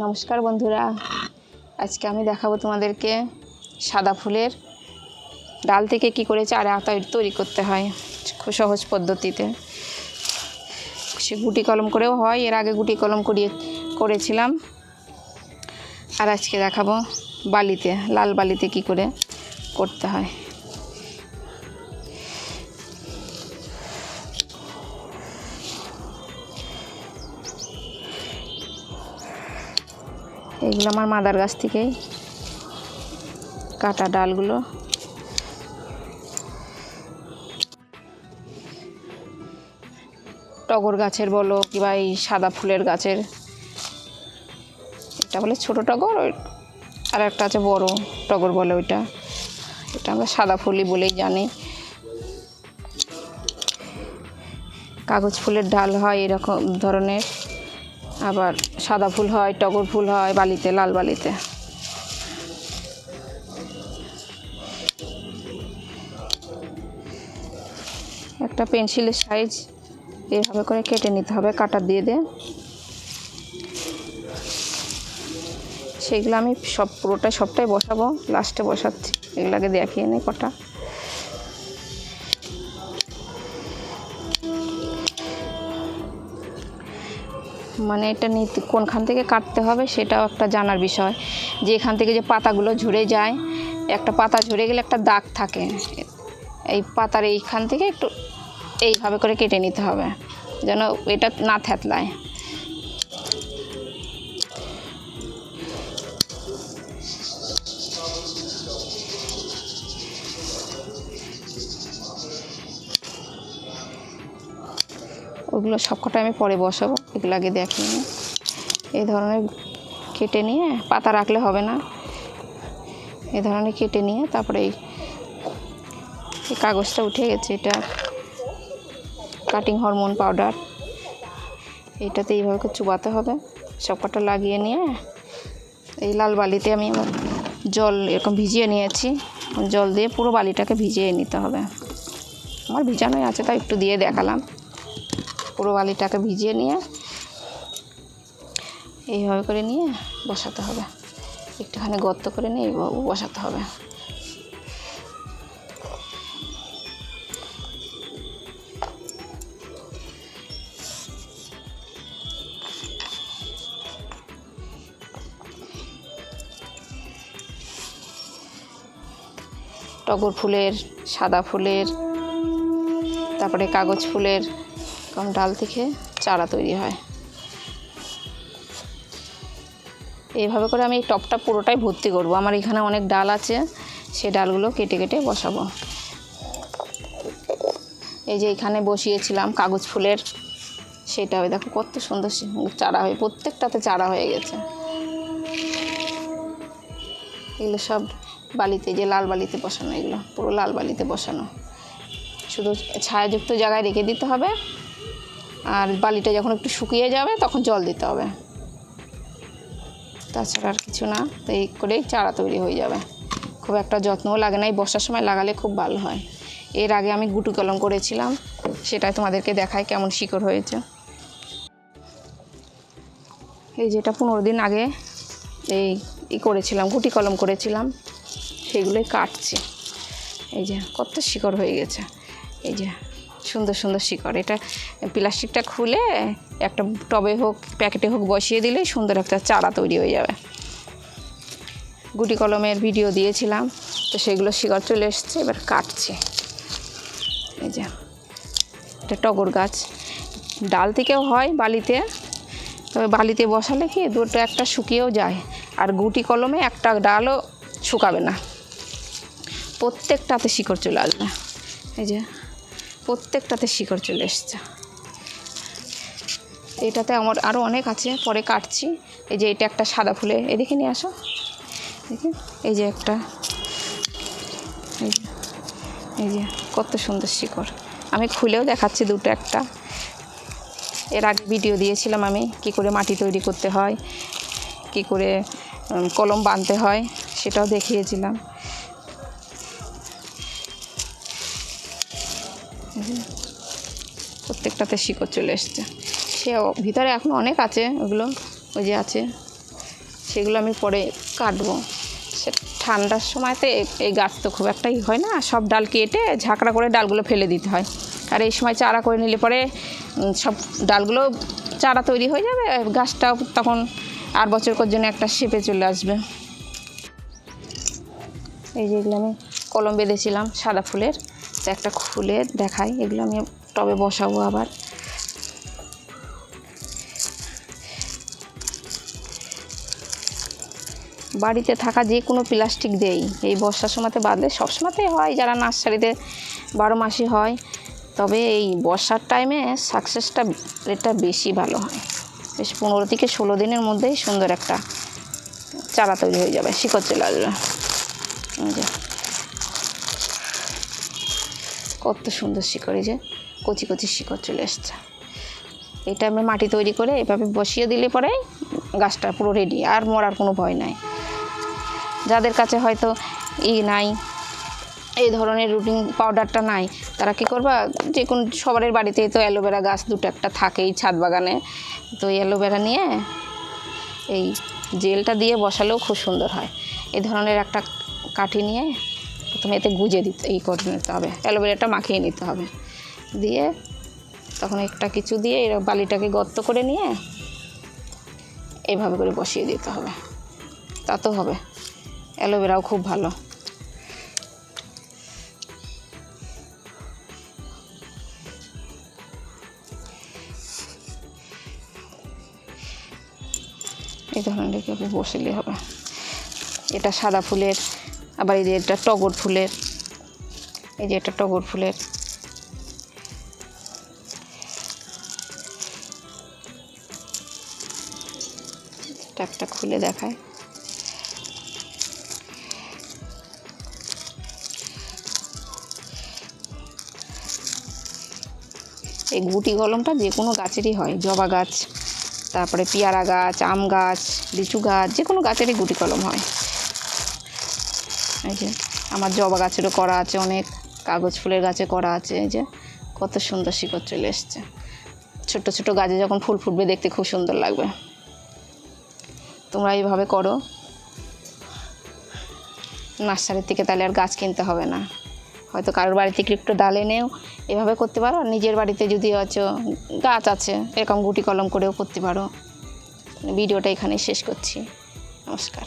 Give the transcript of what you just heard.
নমস্কার বন্ধুরা, আজকে আমি দেখাবো তোমাদেরকে সাদা ফুলের ডাল থেকে কি করে চারা তৈরি করতে হয় খুব সহজ পদ্ধতিতে। সে গুটি কলম করেও হয়, এর আগে গুটি কলম করেছিলাম। আর আজকে দেখাবো বালিতে, লাল বালিতে কি করে করতে হয়। এইগুলো আমার মাদার গাছ থেকেই কাটা ডালগুলো। টগর গাছের বলো কিংবা এই সাদা ফুলের গাছের, এটা বলে ছোটো টগর, আর একটা আছে বড় টগর বলে ওইটা। এটা আমরা সাদা ফুলই বলেই জানি। কাগজ ফুলের ডাল হয় এরকম ধরনের, আবার সাদা ফুল হয়, টগর ফুল হয় বালিতে, লাল বালিতে। একটা পেন্সিলের সাইজ এভাবে করে কেটে নিতে হবে কাটার দিয়ে। সেইগুলো আমি সবটাই বসাবো, লাস্টে বসাচ্ছি। এগুলোকে দেখিয়ে নিই কটা। মানে এটা কোনখান থেকে কাটতে হবে সেটাও একটা জানার বিষয়, যে এখান থেকে যে পাতাগুলো ঝরে যায়, একটা পাতা ঝরে গেলে একটা দাগ থাকে, এই পাতার এইখান থেকে একটু এইভাবে করে কেটে নিতে হবে যেন এটা না থ্যাতলায়। ওগুলো সবকটা আমি পরে বসাবো, এগুলো আগে দেখিয়ে নিই। এই ধরনের কেটে নিয়ে, পাতা রাখলে হবে না, এই ধরনের কেটে নিয়ে তারপরে এই কাগজটা উঠে গেছে, এটা কাটিং হরমোন পাউডার, এইটাতে এইভাবে করে চুবাতে হবে। সবকটা লাগিয়ে নিয়ে এই লাল বালিতে আমি আমার জল এরকম ভিজিয়ে নিয়েছি, জল দিয়ে পুরো বালিটাকে ভিজিয়ে নিতে হবে। আমার ভিজানোই আছে তাই একটু দিয়ে দেখালাম। পুরো বালিটাকে ভিজিয়ে নিয়ে এইভাবে করে নিয়ে বসাতে হবে, একটুখানি গর্ত করে নিয়ে এইভাবে বসাতে হবে। টগর ফুলের, সাদা ফুলের, তারপরে কাগজ ফুলের কম ডাল থেকে চারা তৈরি হয়। এইভাবে করে আমি এই টবটা পুরোটাই ভর্তি করব। আমার এখানে অনেক ডাল আছে, সেই ডালগুলো কেটে কেটে বসাবো। এই যে এখানে বসিয়েছিলাম কাগজ ফুলের, সেটা হবে, দেখো কত সুন্দর চারা হয়ে, প্রত্যেকটাতে চারা হয়ে গেছে। এগুলো সব বালিতে, যে লাল বালিতে বসানো, এগুলো পুরো লাল বালিতে বসানো। শুধু ছায়াযুক্ত জায়গায় রেখে দিতে হবে, আর বালিটা যখন একটু শুকিয়ে যাবে তখন জল দিতে হবে, তাছাড়া আর কিছু না। তো এই করেই চারা তৈরি হয়ে যাবে, খুব একটা যত্নও লাগে না। এই বর্ষার সময় লাগালে খুব ভালো হয়। এর আগে আমি গুটি কলম করেছিলাম, সেটাই তোমাদেরকে দেখায় কেমন শিকড় হয়েছে। এই যেটা 15 দিন আগে করেছিলাম, গুটি কলম করেছিলাম, সেগুলোই কাটছি। এই যে কত শিকড় হয়ে গেছে, এই যে সুন্দর সুন্দর শিকড়। এটা প্লাস্টিকটা খুলে একটা টবে হোক প্যাকেটে হোক বসিয়ে দিলেই সুন্দর একটা চারা তৈরি হয়ে যাবে। গুটি কলমের ভিডিও দিয়েছিলাম, তো সেগুলো শিকড় চলে এসছে, এবার কাটছি। এই যে এটা টগর গাছ, ডাল থেকেও হয় বালিতে, তবে বালিতে বসালে কি দুটো একটা শুকিয়েও যায়, আর গুটি কলমে একটা ডালও শুকাবে না, প্রত্যেকটাতে শিকড় চলে আসবে। এই যে প্রত্যেকটাতে শিকড় চলে এসছে। এটাতে আমার আরও অনেক আছে, পরে কাটছি। এই যে এটা একটা সাদা ফুলে, এদিকে নিয়ে আসো, দেখি এই যে একটা, এই যে কত সুন্দর শিকড়। আমি খুলেও দেখাচ্ছি দুটো একটা। এর আগে ভিডিও দিয়েছিলাম আমি কি করে মাটি তৈরি করতে হয়, কি করে কলম বাঁধতে হয়, সেটাও দেখিয়েছিলাম। প্রত্যেকটাতে শিকড় চলে এসছে। সে ভিতরে এখন অনেক আছে, ওগুলো ওই যে আছে, সেগুলো আমি পরে কাটবো। সে ঠান্ডার সময়তে এই গাছ তো খুব একটাই হয় না, সব ডাল কেটে ঝাঁকড়া করে ডালগুলো ফেলে দিতে হয়। আর এই সময় চারা করে নিলে পরে সব ডালগুলো চারা তৈরি হয়ে যাবে, গাছটাও তখন 8 বছর জন্য একটা শেপে চলে আসবে। এই যে এগুলো আমি কলম বেঁধেছিলাম সাদা ফুলের, তো একটা খুলে দেখাই। এগুলো আমি টবে বসাবো আবার। বাড়িতে থাকা যে কোনো প্লাস্টিক দেই এই বর্ষার সময়তে বাঁধলে, সব সময়তেই হয় যারা নার্সারিতে 12 মাসই হয়, তবে এই বর্ষার টাইমে সাকসেসটা রেটটা বেশি ভালো হয়। বেশ 15 থেকে 16 দিনের মধ্যেই সুন্দর একটা চারা তৈরি হয়ে যাবে, শিকড় চলে আসবে। কত সুন্দর শিকড়, এই যে কচি কচি শিকড় চলে এসছে। এটা আমি মাটি তৈরি করে এভাবে বসিয়ে দিলে পরে গাছটা পুরো রেডি, আর মরার কোনো ভয় নাই। যাদের কাছে হয়তো নাই, এই ধরনের রুটিন পাউডারটা নাই, তারা কি করবা, যে কোনো সবার বাড়িতেই তো অ্যালোভেরা গাছ 2-1টা থাকেই ছাদ বাগানে, তো অ্যালোভেরা নিয়ে এই জেলটা দিয়ে বসালেও খুব সুন্দর হয়। এই ধরনের একটা কাঠি নিয়ে প্রথমে এতে গুজে করে নিতে হবে, অ্যালোভেরাটা মাখিয়ে নিতে হবে, দিয়ে তখন একটা কিছু দিয়ে এই বালিটাকে গর্ত করে নিয়ে এইভাবে করে বসিয়ে দিতে হবে, তাতেও হবে। অ্যালোভেরাও খুব ভালো। এই ধরনের বসিলে হবে। এটা সাদা ফুলের, আবার এই যে এটা টগর ফুলের, এই যে এটা টগর ফুলের। একটা খুলে দেখায়। এই গুটি কলমটা যে কোনো গাছেরই হয়, জবা গাছ, তারপরে পেয়ারা গাছ, আম গাছ, লিচু গাছ, যে কোনো গাছেরই গুটি কলম হয়। এই যে আমার জবা গাছেরও করা আছে, অনেক কাগজ ফুলের গাছে করা আছে। এই যে কত সুন্দর শিকড় চলে এসছে। ছোট ছোট গাছে যখন ফুল ফুটবে দেখতে খুব সুন্দর লাগবে। তোমরা এইভাবে করো, নার্সারির থেকে তাহলে আর গাছ কিনতে হবে না। হয়তো কারোর বাড়ি থেকে একটু ডাল এনেও এভাবে করতে পারো, নিজের বাড়িতে যদি গাছ আছে এরকম গুটি কলম করেও করতে পারো। ভিডিওটা এখানেই শেষ করছি। নমস্কার।